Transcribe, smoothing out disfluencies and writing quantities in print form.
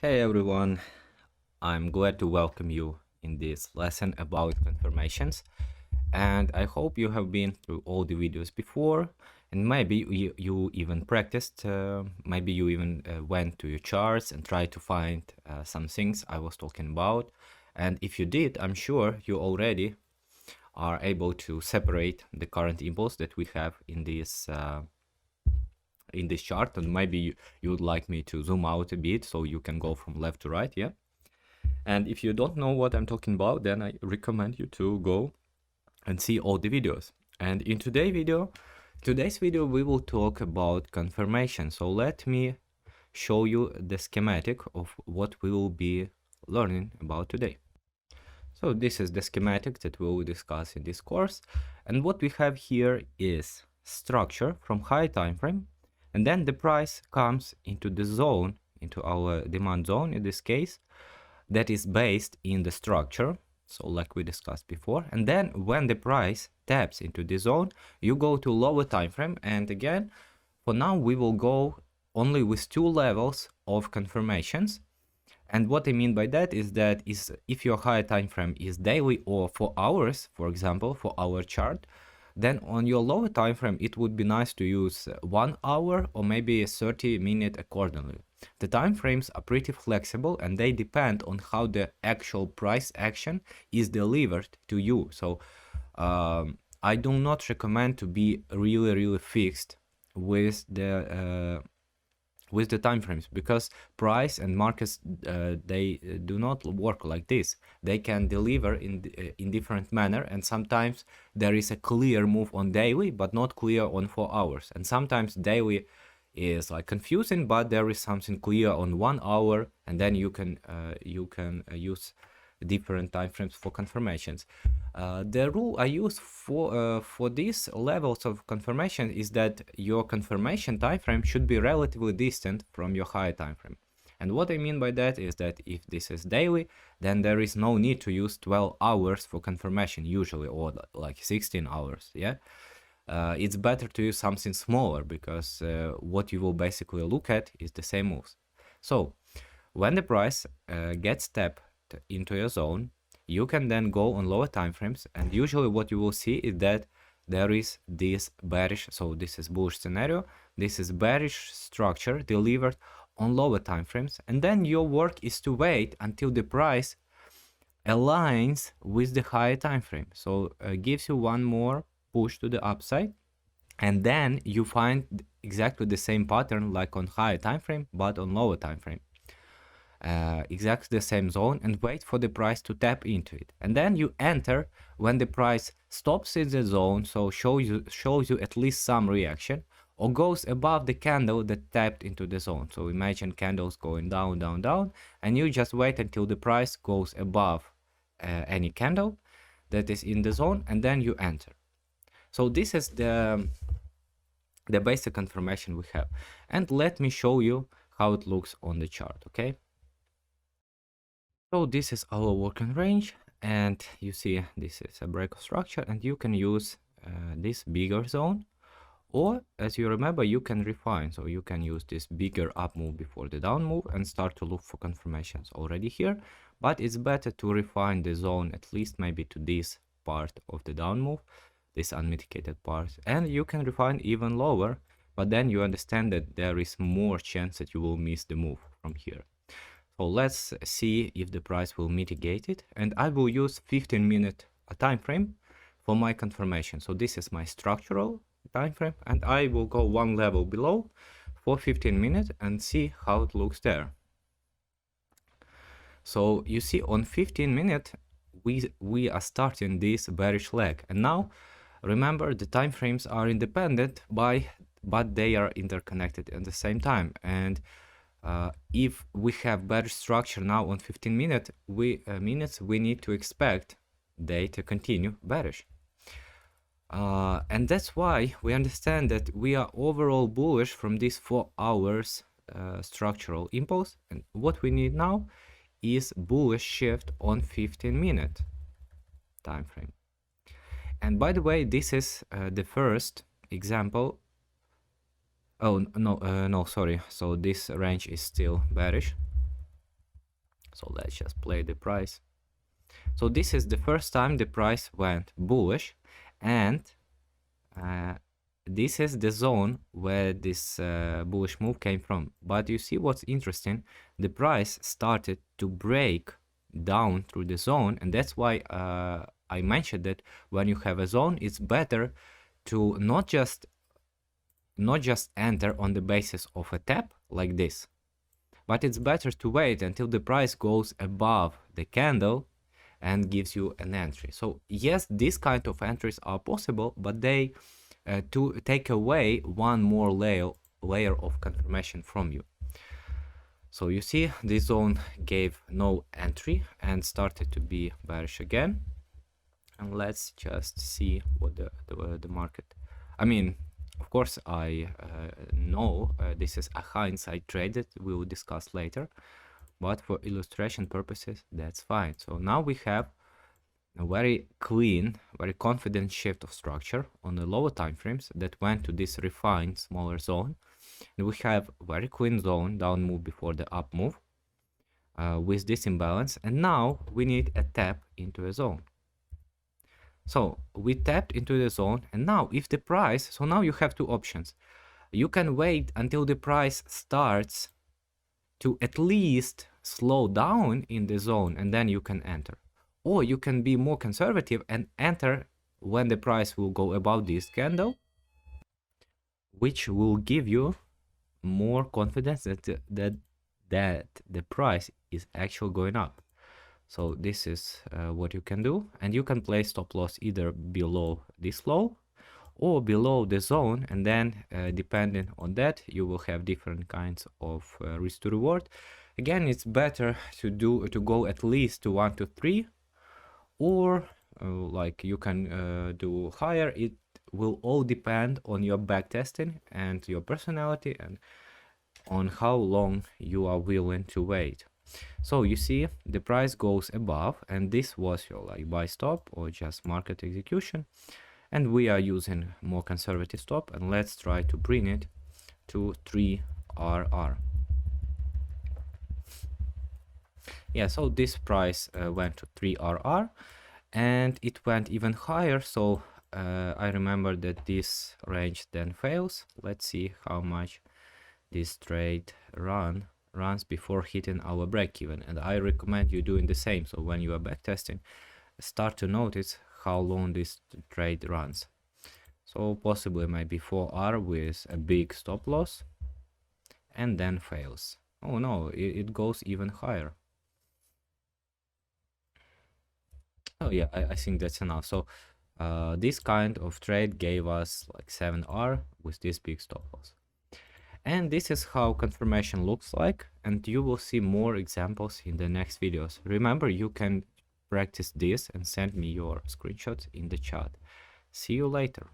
Hey everyone, I'm glad to welcome you in this lesson about confirmations, and I hope you have been through all the videos before, and maybe you even practiced, maybe you even went to your charts and tried to find some things I was talking about. And if you did, I'm sure you already are able to separate the current impulse that we have in this chart, and maybe you would like me to zoom out a bit so you can go from left to right. Yeah. And if you don't know what I'm talking about, then I recommend you to go and see all the videos. And in today's video, we will talk about confirmation. So let me show you the schematic of what we will be learning about today. So this is the schematic that we will discuss in this course. And what we have here is structure from high time frame, and then the price comes into the zone, into our demand zone in this case, that is based in the structure, so like we discussed before. And then when the price taps into the zone, you go to lower time frame. And again, for now we will go only with two levels of confirmations. And what I mean by that is if your higher time frame is daily or 4 hours, for example, for our chart, then on your lower time frame it would be nice to use 1 hour or maybe 30 minutes accordingly. The time frames are pretty flexible and they depend on how the actual price action is delivered to you. So I do not recommend to be really fixed with the time frames, because price and markets they do not work like this. They can deliver in different manner, and sometimes there is a clear move on daily but not clear on 4 hours, and sometimes daily is like confusing but there is something clear on 1 hour, and then you can use different time frames for confirmations. The rule I use for these levels of confirmation is that your confirmation time frame should be relatively distant from your higher time frame. And what I mean by that is that if this is daily, then there is no need to use 12 hours for confirmation usually, or like 16 hours. Yeah. It's better to use something smaller, because what you will basically look at is the same moves. So when the price gets tapped into your zone, you can then go on lower time frames, and usually what you will see is that there is this bearish, so this is bullish scenario, this is bearish structure delivered on lower time frames, and then your work is to wait until the price aligns with the higher time frame, so gives you one more push to the upside, and then you find exactly the same pattern like on higher time frame but on lower time frame. Exactly the same zone, and wait for the price to tap into it, and then you enter when the price stops in the zone, so shows you at least some reaction, or goes above the candle that tapped into the zone. So imagine candles going down, and you just wait until the price goes above any candle that is in the zone, and then you enter. So this is the basic confirmation we have, and let me show you how it looks on the chart. Okay. So this is our working range, and you see this is a breakout structure, and you can use this bigger zone, or as you remember, you can refine, so you can use this bigger up move before the down move and start to look for confirmations already here. But it's better to refine the zone at least maybe to this part of the down move, this unmitigated part, and you can refine even lower, but then you understand that there is more chance that you will miss the move from here. So let's see if the price will mitigate it, and I will use 15-minute time frame for my confirmation. So this is my structural time frame, and I will go one level below for 15 minutes and see how it looks there. So you see on 15 minutes we are starting this bearish leg, and now remember the time frames are independent but they are interconnected at the same time. And if we have bearish structure now on 15 minutes, we need to expect they to continue bearish. And that's why we understand that we are overall bullish from this 4 hours structural impulse. And what we need now is bullish shift on 15-minute time frame. And by the way, this is the first example. Oh no, no, sorry. So this range is still bearish. So let's just play the price. So this is the first time the price went bullish, and this is the zone where this bullish move came from. But you see what's interesting, the price started to break down through the zone, and that's why I mentioned that when you have a zone, it's better to not just enter on the basis of a tap like this, but it's better to wait until the price goes above the candle and gives you an entry. So yes, these kind of entries are possible, but they to take away one more layer of confirmation from you. So you see, this zone gave no entry and started to be bearish again. And let's just see what the market, I mean, of course I know this is a hindsight trade that we will discuss later, but for illustration purposes that's fine. So now we have a very clean, very confident shift of structure on the lower time frames that went to this refined smaller zone, and we have very clean zone down move before the up move with this imbalance, and now we need a tap into a zone. So we tapped into the zone, and now if the price, so now you have two options. You can wait until the price starts to at least slow down in the zone, and then you can enter. Or you can be more conservative and enter when the price will go above this candle, which will give you more confidence that the price is actually going up. So this is what you can do, and you can place stop loss either below this low or below the zone, and then depending on that you will have different kinds of risk to reward. Again, it's better to go at least to 1 to 3, or like you can do higher. It will all depend on your back testing and your personality and on how long you are willing to wait. So you see, the price goes above, and this was your like buy stop or just market execution, and we are using more conservative stop, and let's try to bring it to 3RR. Yeah, so this price went to 3RR, and it went even higher. So I remember that this range then fails. Let's see how much this trade runs before hitting our break even, and I recommend you doing the same. So when you are backtesting, start to notice how long this trade runs. So possibly maybe 4R with a big stop loss, and then fails. Oh no, it goes even higher. Oh yeah, I think that's enough. So this kind of trade gave us like 7R with this big stop loss. And this is how confirmation looks like, and you will see more examples in the next videos. Remember, you can practice this and send me your screenshots in the chat. See you later.